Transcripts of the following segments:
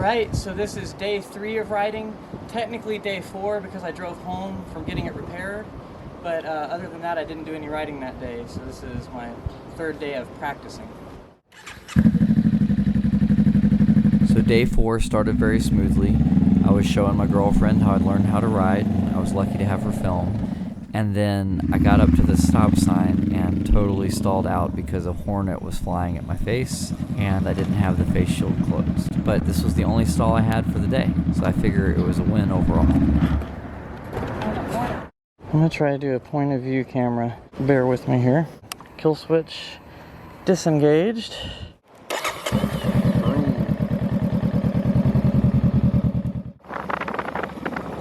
Alright, so this is day 3 of riding. Technically day 4 because I drove home from getting it repaired. But other than that, I didn't do any riding that day. So this is my 3rd day of practicing. So day 4 started very smoothly. I was showing my girlfriend how I learned how to ride. I was lucky to have her film. And then I got up to the stop sign and totally stalled out because a hornet was flying at my face and I didn't have the face shield closed. But this was the only stall I had for the day, so I figure it was a win overall. I'm gonna try to do a point of view camera. Bear with me here. Kill switch disengaged.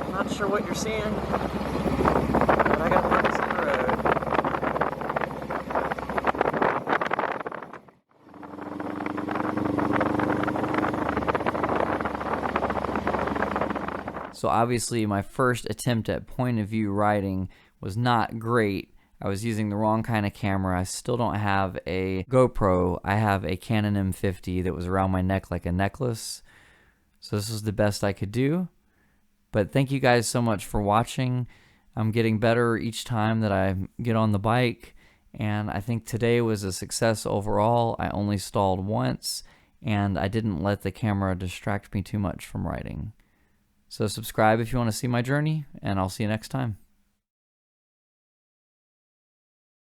Not sure what you're seeing, but I got lights on the road. So obviously my first attempt at point of view riding was not great. I was using the wrong kind of camera. I still don't have a GoPro. I have a Canon M50 that was around my neck like a necklace. So this was the best I could do. But thank you guys so much for watching. I'm getting better each time that I get on the bike. And I think today was a success overall. I only stalled once and I didn't let the camera distract me too much from riding. So subscribe if you want to see my journey, and I'll see you next time.